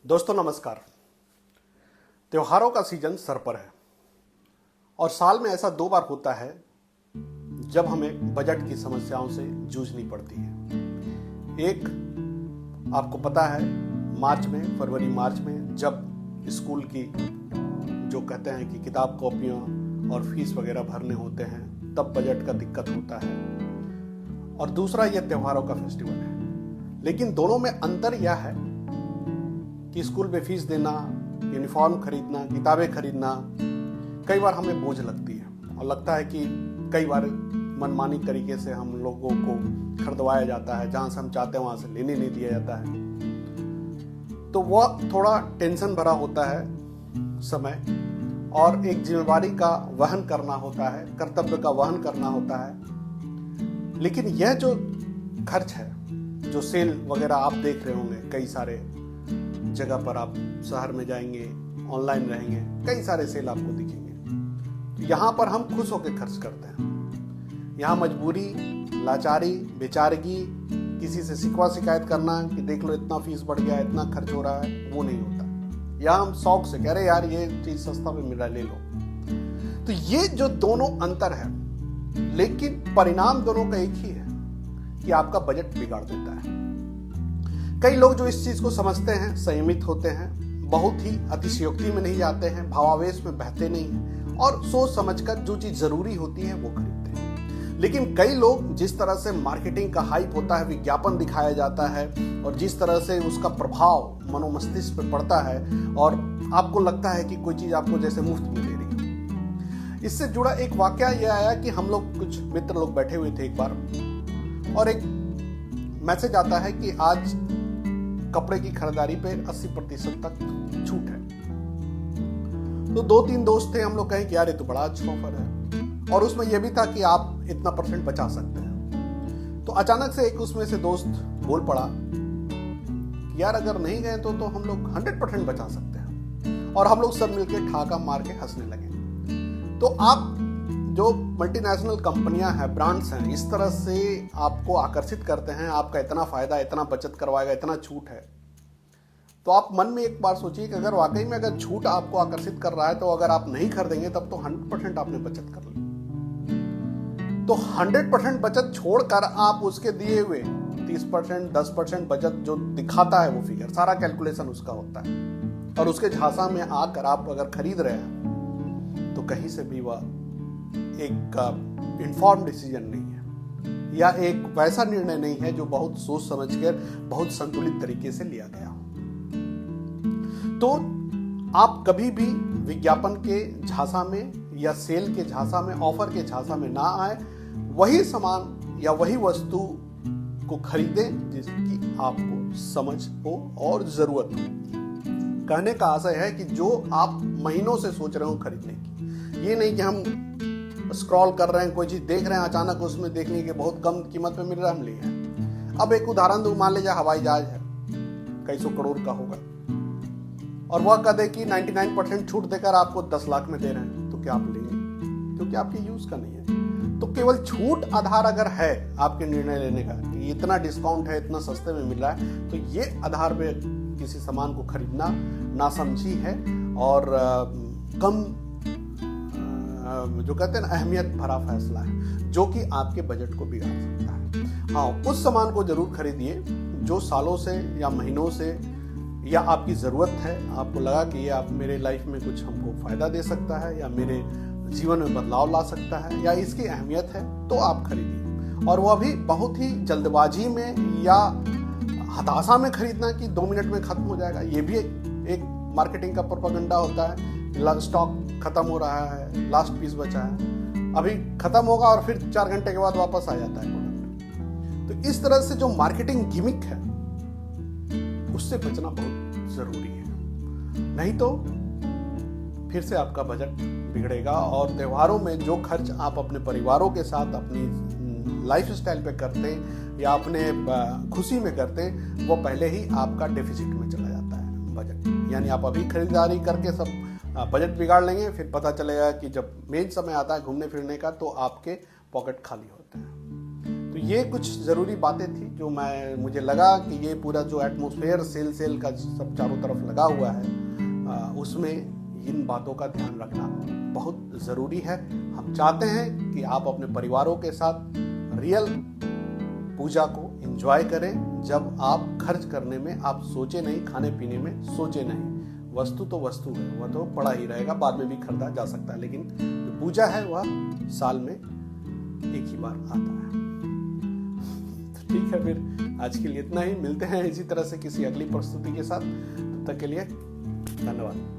दोस्तों नमस्कार। त्योहारों का सीजन सर पर है और साल में ऐसा 2 बार होता है जब हमें बजट की समस्याओं से जूझनी पड़ती है। एक आपको पता है फरवरी मार्च में जब स्कूल की जो कहते हैं कि किताब कॉपियाँ और फीस वगैरह भरने होते हैं, तब बजट का दिक्कत होता है। और दूसरा ये त्योहारों का फेस्टिवल है। लेकिन दोनों में अंतर यह है कि स्कूल में फीस देना, यूनिफॉर्म खरीदना, किताबें खरीदना कई बार हमें बोझ लगती है और लगता है कि कई बार मनमानी तरीके से हम लोगों को खरीदवाया जाता है, जहां से हम चाहते हैं वहां से लेने नहीं दिया जाता है। तो वह थोड़ा टेंशन भरा होता है समय, और एक जिम्मेवारी का वहन करना होता है, कर्तव्य का वहन करना होता है। लेकिन यह जो खर्च है, जो सेल वगैरह आप देख रहे होंगे, कई सारे जगह पर आप शहर में जाएंगे, ऑनलाइन रहेंगे, कई सारे सेल आपको दिखेंगे। तो यहाँ पर हम खुश होकर खर्च करते हैं। यहाँ मजबूरी, लाचारी, बेचारगी, किसी से शिकवा शिकायत करना कि देख लो इतना फीस बढ़ गया, इतना खर्च हो रहा है, वो नहीं होता। यहाँ हम शौक से कह रहे यार ये चीज सस्ता में मिल रहा है, ले लो। तो ये जो दोनों अंतर है, लेकिन परिणाम दोनों का एक ही है कि आपका बजट बिगाड़ देता है। कई लोग जो इस चीज को समझते हैं, संयमित होते हैं, बहुत ही अतिशयोक्ति में नहीं जाते हैं, भावावेश में बहते नहीं हैं और सोच समझकर जो चीज जरूरी होती है वो खरीदते हैं। लेकिन कई लोग जिस तरह से मार्केटिंग का हाइप होता है, विज्ञापन दिखाया जाता है और जिस तरह से उसका प्रभाव मनोमस्तिष्क पर पड़ता है और आपको लगता है कि कोई चीज आपको जैसे मुफ्त में दे रही है। इससे जुड़ा एक वाकया यह आया कि हम लोग कुछ मित्र लोग बैठे हुए थे एक बार, और एक मैसेज आता है कि आज कपड़े की खरीदारी पे 80% तक छूट है। तो 2-3 दोस्त थे, हम लोग कहें कि यार ये तो बड़ा अच्छा ऑफर है, और उसमें यह भी था कि आप इतना % बचा सकते हैं। तो अचानक से एक उसमें से दोस्त बोल पड़ा कि यार अगर नहीं गए तो हम लोग 100% बचा सकते हैं, और हम लोग सब मिलकर ठाका मार के हंसने लगे। तो आप जो मल्टीनेशनल कंपनियां हैं, ब्रांड्स हैं, इस तरह से आपको आकर्षित करते हैं, आपका इतना फायदा, इतना बचत करवाएगा, इतना छूट है, तो आप मन में एक बार सोचिए कि अगर वाकई में अगर छूट आपको आकर्षित कर रहा है, तो अगर आप नहीं खरीदेंगे तब तो 100% आपने बचत कर ली। तो 100% बचत छोड़कर आप उसके दिए हुए 30%, 10% बचत जो दिखाता है वो फिगर, सारा कैलकुलेशन उसका होता है, और उसके झांसा में आकर आप अगर खरीद रहे हैं तो कहीं से भी वह एक इन्फॉर्म डिसीजन नहीं है, या एक वैसा निर्णय नहीं है जो बहुत सोच समझकर, बहुत संतुलित तरीके से लिया गया हो। तो आप कभी भी विज्ञापन के झांसा में या सेल के झांसा में, ऑफर के झांसा में ना आए। वही सामान या वही वस्तु को खरीदें जिसकी आपको समझ हो और जरूरत हो। कहने का आशय है कि जो आप महीनों से सोच रहे हो खरीदने की, ये नहीं कि हम स्क्रॉल कर रहे हैं, कोई चीज देख रहे हैं, अचानक उसमें देख लेंगे बहुत कम कीमत में मिल रहा है, हम ले आए। अब एक उदाहरण दूं, मान लीजिए हवाई जहाज है, कई सौ करोड़ का होगा, और वह कह दे कि 99% छूट देकर आपको 10 लाख में दे रहे हैं, तो क्या आप लेंगे? क्योंकि आपके यूज का नहीं है। तो केवल छूट आधार अगर है आपके निर्णय लेने का कि इतना डिस्काउंट है, इतना सस्ते में मिल रहा है, तो ये आधार पे किसी सामान को खरीदना नासमझी है और कम जो कहते हैं ना अहमियत भरा फैसला है, जो कि आपके बजट को बिगाड़ सकता है। हाँ, उस सामान को जरूर खरीदिए जो सालों से या महीनों से या आपकी जरूरत है, आपको लगा कि ये आप मेरे लाइफ में कुछ हमको फायदा दे सकता है या मेरे जीवन में बदलाव ला सकता है या इसकी अहमियत है, तो आप खरीदिए। और वह भी बहुत ही जल्दबाजी में या हताशा में खरीदना कि 2 मिनट में खत्म हो जाएगा, ये भी एक मार्केटिंग का प्रोपेगेंडा होता है। स्टॉक खत्म हो रहा है, लास्ट पीस बचा है, अभी खत्म होगा और फिर 4 घंटे के बाद वापस आ जाता है प्रोडक्ट। तो इस तरह से जो मार्केटिंग गिमिक है उससे बचना बहुत जरूरी है, नहीं तो फिर से आपका बजट बिगड़ेगा और त्योहारों में जो खर्च आप अपने परिवारों के साथ अपनी लाइफ स्टाइल पे करते हैं या अपने खुशी में करते हैं, वो पहले ही आपका डेफिसिट में चला जाता है बजट। यानी आप अभी खरीदारी करके सब बजट बिगाड़ लेंगे, फिर पता चलेगा कि जब मेन समय आता है घूमने फिरने का तो आपके पॉकेट खाली होते हैं। तो तो ये कुछ ज़रूरी बातें थी जो मुझे लगा कि ये पूरा जो एटमॉस्फेयर सेल का सब चारों तरफ लगा हुआ है उसमें इन बातों का ध्यान रखना बहुत ज़रूरी है। हम चाहते हैं कि आप अपने परिवारों के साथ रियल पूजा को एंजॉय करें। जब आप खर्च करने में आप सोचे नहीं, खाने पीने में सोचे नहीं। वस्तु तो वस्तु है, वह तो पड़ा ही रहेगा, बाद में भी खरीदा जा सकता है, लेकिन जो पूजा है वह साल में एक ही बार आता है। तो ठीक है, फिर आज के लिए इतना ही। मिलते हैं इसी तरह से किसी अगली प्रस्तुति के साथ। तब तक के लिए धन्यवाद।